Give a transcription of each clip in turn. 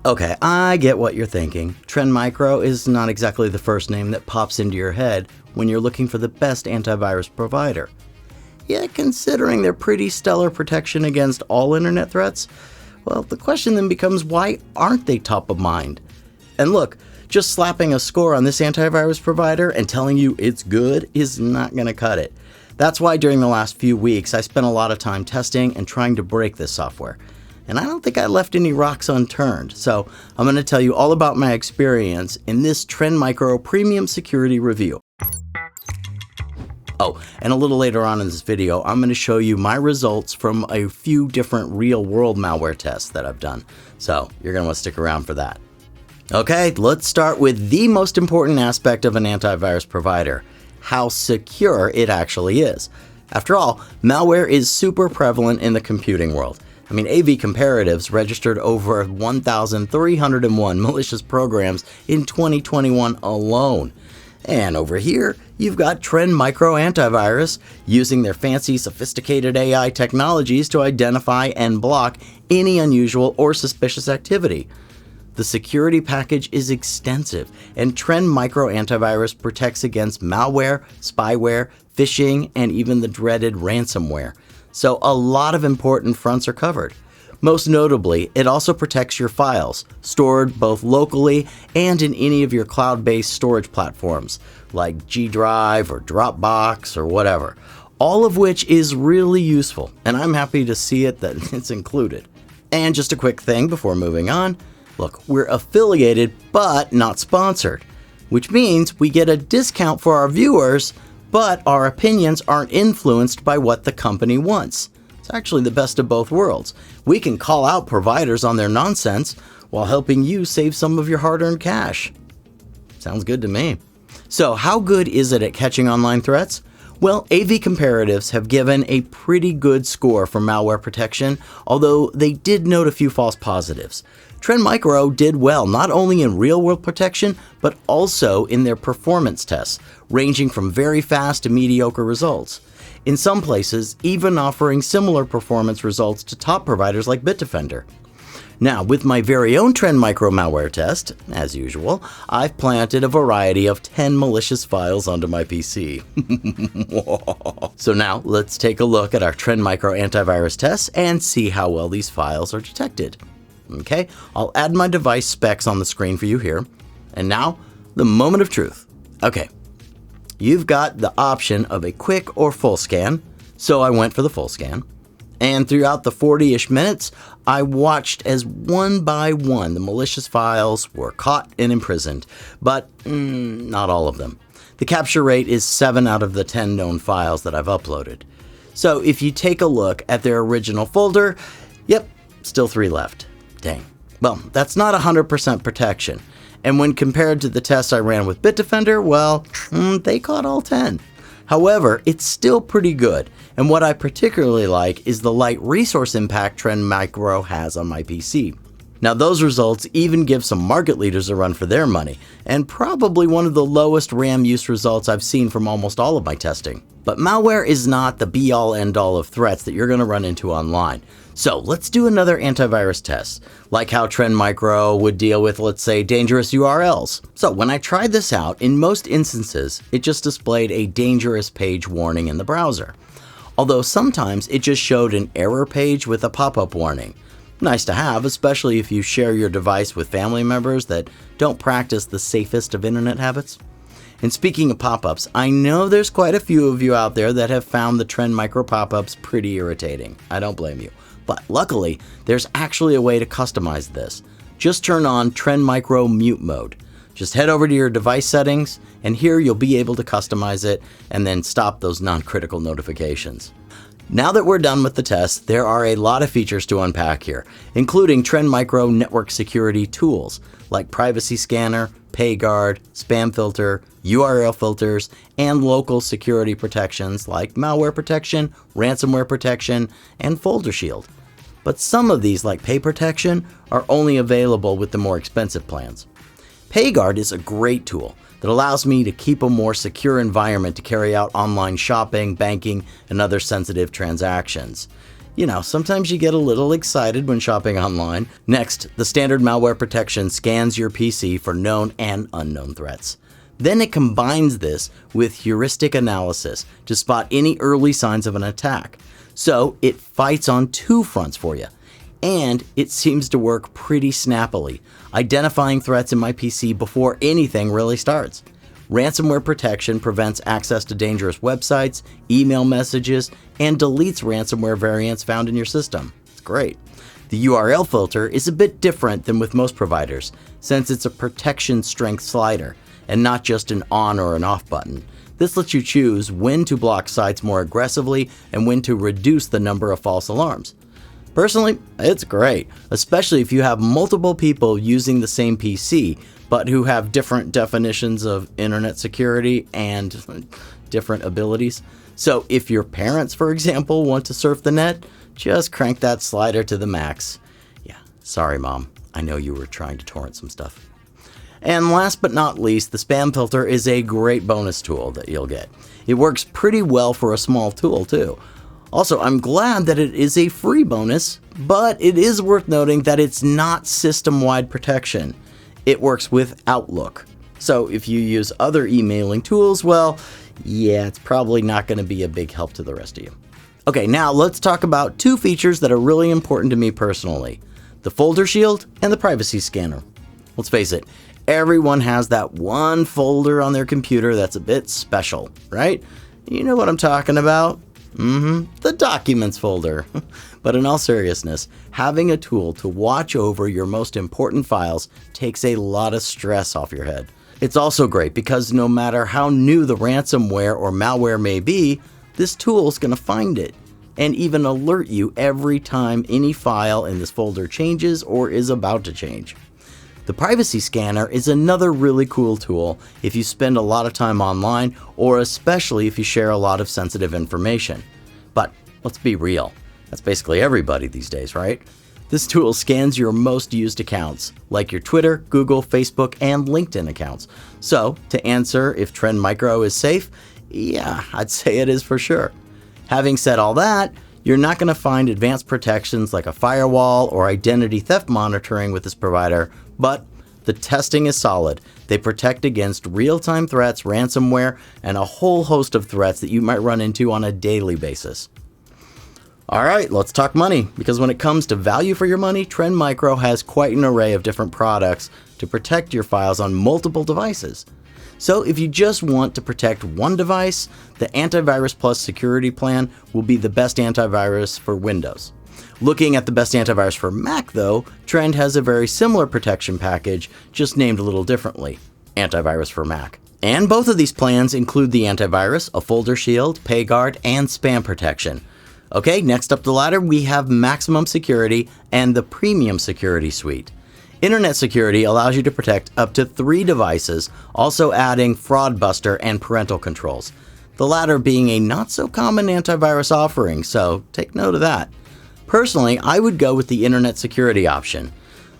Okay, I get what you're thinking. Trend Micro is not exactly the first name that pops into your head when you're looking for the best antivirus provider. Yet, considering their pretty stellar protection against all internet threats, well, the question then becomes, why aren't they top of mind? And look, just slapping a score on this antivirus provider and telling you it's good is not going to cut it. That's why during the last few weeks, I spent a lot of time testing and trying to break this software. And I don't think I left any rocks unturned, so I'm going to tell you all about my experience in this Trend Micro Premium Security Review. Oh, and a little later on in this video, I'm going to show you my results from a few different real-world malware tests that I've done, so you're going to want to stick around for that. Okay, let's start with the most important aspect of an antivirus provider: how secure it actually is. After all, malware is super prevalent in the computing world. I mean, AV Comparatives registered over 1,301 malicious programs in 2021 alone. And over here, you've got Trend Micro Antivirus using their fancy, sophisticated AI technologies to identify and block any unusual or suspicious activity. The security package is extensive, and Trend Micro Antivirus protects against malware, spyware, phishing, and even the dreaded ransomware. So a lot of important fronts are covered. Most notably, it also protects your files, stored both locally and in any of your cloud-based storage platforms, like G Drive or Dropbox or whatever, all of which is really useful, and I'm happy to see it that it's included. And just a quick thing before moving on, look, we're affiliated but not sponsored, which means we get a discount for our viewers, but our opinions aren't influenced by what the company wants. It's actually the best of both worlds. We can call out providers on their nonsense while helping you save some of your hard-earned cash. Sounds good to me. So how good is it at catching online threats? Well, AV Comparatives have given a pretty good score for malware protection, although they did note a few false positives. Trend Micro did well not only in real-world protection, but also in their performance tests, ranging from very fast to mediocre results. In some places, even offering similar performance results to top providers like Bitdefender. Now, with my very own Trend Micro malware test, as usual, I've planted a variety of 10 malicious files onto my PC. So now, let's take a look at our Trend Micro antivirus tests and see how well these files are detected. Okay, I'll add my device specs on the screen for you here. And now, the moment of truth. Okay, you've got the option of a quick or full scan, so I went for the full scan. And throughout the 40-ish minutes, I watched as one by one the malicious files were caught and imprisoned, but not all of them. The capture rate is 7 out of the 10 known files that I've uploaded. So if you take a look at their original folder, yep, still 3 left. Dang. Well, that's not 100% protection. And when compared to the tests I ran with Bitdefender, well, they caught all 10. However, it's still pretty good, and what I particularly like is the light resource impact Trend Micro has on my PC. Now, those results even give some market leaders a run for their money, and probably one of the lowest RAM use results I've seen from almost all of my testing. But malware is not the be-all end-all of threats that you're going to run into online. So let's do another antivirus test, like how Trend Micro would deal with, let's say, dangerous URLs. So when I tried this out, in most instances, it just displayed a dangerous page warning in the browser. Although sometimes it just showed an error page with a pop-up warning. Nice to have, especially if you share your device with family members that don't practice the safest of internet habits. And speaking of pop-ups, I know there's quite a few of you out there that have found the Trend Micro pop-ups pretty irritating. I don't blame you. But luckily, there's actually a way to customize this. Just turn on Trend Micro Mute Mode. Just head over to your device settings, and here you'll be able to customize it and then stop those non-critical notifications. Now that we're done with the test, there are a lot of features to unpack here, including Trend Micro network security tools like Privacy Scanner, PayGuard, Spam Filter, URL filters, and local security protections like malware protection, ransomware protection, and folder shield. But some of these, like Pay Protection, are only available with the more expensive plans. PayGuard is a great tool that allows me to keep a more secure environment to carry out online shopping, banking, and other sensitive transactions. Sometimes you get a little excited when shopping online. Next, the standard malware protection scans your PC for known and unknown threats. Then it combines this with heuristic analysis to spot any early signs of an attack. So it fights on two fronts for you. And it seems to work pretty snappily, identifying threats in my PC before anything really starts. Ransomware protection prevents access to dangerous websites, email messages, and deletes ransomware variants found in your system. It's great. The URL filter is a bit different than with most providers, since it's a protection strength slider, and not just an on or an off button. This lets you choose when to block sites more aggressively and when to reduce the number of false alarms. Personally, it's great, especially if you have multiple people using the same PC, but who have different definitions of internet security and different abilities. So if your parents, for example, want to surf the net, just crank that slider to the max. Yeah, sorry, Mom. I know you were trying to torrent some stuff. And last but not least, the spam filter is a great bonus tool that you'll get. It works pretty well for a small tool too. Also, I'm glad that it is a free bonus, but it is worth noting that it's not system-wide protection. It works with Outlook. So if you use other emailing tools, well, yeah, it's probably not going to be a big help to the rest of you. Okay, now let's talk about two features that are really important to me personally: the folder shield and the privacy scanner. Let's face it, everyone has that one folder on their computer that's a bit special, right? You know what I'm talking about? The documents folder. But in all seriousness, having a tool to watch over your most important files takes a lot of stress off your head. It's also great because no matter how new the ransomware or malware may be, this tool is going to find it and even alert you every time any file in this folder changes or is about to change. The privacy scanner is another really cool tool if you spend a lot of time online, or especially if you share a lot of sensitive information. But let's be real, that's basically everybody these days, right? This tool scans your most used accounts, like your Twitter, Google, Facebook, and LinkedIn accounts. So, to answer if Trend Micro is safe, yeah, I'd say it is for sure. Having said all that, you're not going to find advanced protections like a firewall or identity theft monitoring with this provider, but the testing is solid. They protect against real-time threats, ransomware, and a whole host of threats that you might run into on a daily basis. All right, let's talk money, because when it comes to value for your money, Trend Micro has quite an array of different products to protect your files on multiple devices. So if you just want to protect one device, the Antivirus Plus security plan will be the best antivirus for Windows. Looking at the best antivirus for Mac though, Trend has a very similar protection package, just named a little differently, Antivirus for Mac. And both of these plans include the antivirus, a folder shield, PayGuard, and spam protection. Okay, next up the ladder, we have Maximum Security and the Premium Security Suite. Internet security allows you to protect up to 3 devices, also adding Fraud Buster and parental controls. The latter being a not so common antivirus offering, so take note of that. Personally, I would go with the internet security option.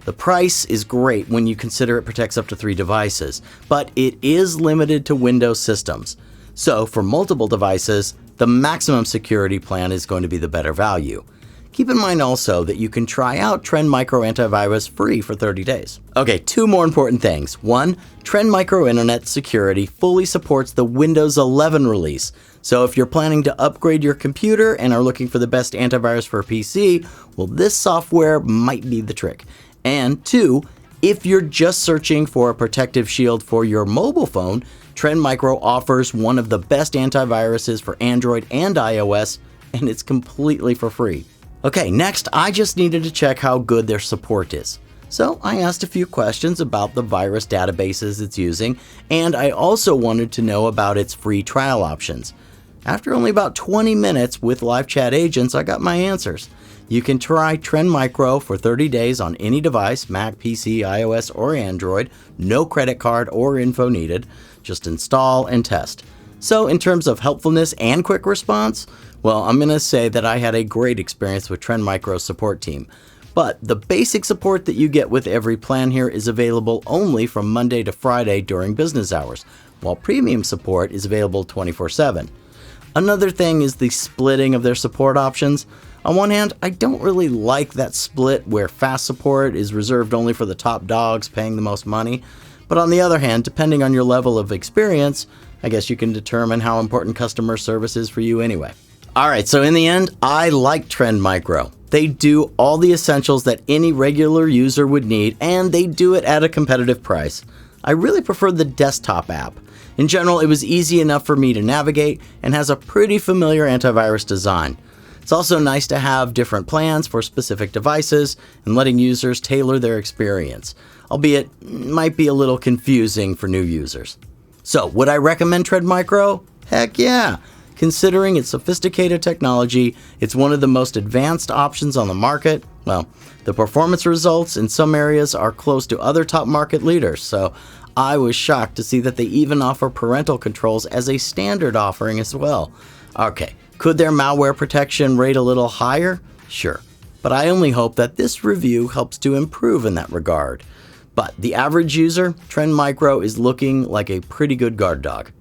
The price is great when you consider it protects up to 3 devices, but it is limited to Windows systems. So for multiple devices, the maximum security plan is going to be the better value. Keep in mind also that you can try out Trend Micro Antivirus free for 30 days. Okay, 2 more important things. 1, Trend Micro Internet Security fully supports the Windows 11 release. So if you're planning to upgrade your computer and are looking for the best antivirus for a PC, well, this software might be the trick. And 2, if you're just searching for a protective shield for your mobile phone, Trend Micro offers one of the best antiviruses for Android and iOS, and it's completely for free. Okay, next, I just needed to check how good their support is. So I asked a few questions about the virus databases it's using, and I also wanted to know about its free trial options. After only about 20 minutes with live chat agents, I got my answers. You can try Trend Micro for 30 days on any device, Mac, PC, iOS, or Android, no credit card or info needed, just install and test. So in terms of helpfulness and quick response, well, I'm going to say that I had a great experience with Trend Micro's support team. But the basic support that you get with every plan here is available only from Monday to Friday during business hours, while premium support is available 24/7. Another thing is the splitting of their support options. On one hand, I don't really like that split where fast support is reserved only for the top dogs paying the most money. But on the other hand, depending on your level of experience, I guess you can determine how important customer service is for you anyway. Alright, so in the end, I like Trend Micro. They do all the essentials that any regular user would need, and they do it at a competitive price. I really prefer the desktop app. In general, it was easy enough for me to navigate and has a pretty familiar antivirus design. It's also nice to have different plans for specific devices and letting users tailor their experience, albeit it might be a little confusing for new users. So, would I recommend Trend Micro? Heck yeah! Considering its sophisticated technology, it's one of the most advanced options on the market. Well, the performance results in some areas are close to other top market leaders, so I was shocked to see that they even offer parental controls as a standard offering as well. Okay, could their malware protection rate a little higher? Sure, but I only hope that this review helps to improve in that regard. But the average user, Trend Micro is looking like a pretty good guard dog.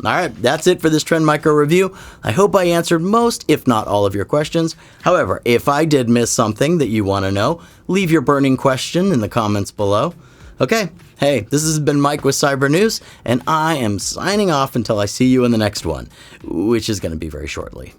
Alright, that's it for this Trend Micro review. I hope I answered most, if not all of your questions. However, if I did miss something that you want to know, leave your burning question in the comments below. Okay, hey, this has been Mike with Cybernews, and I am signing off until I see you in the next one, which is going to be very shortly.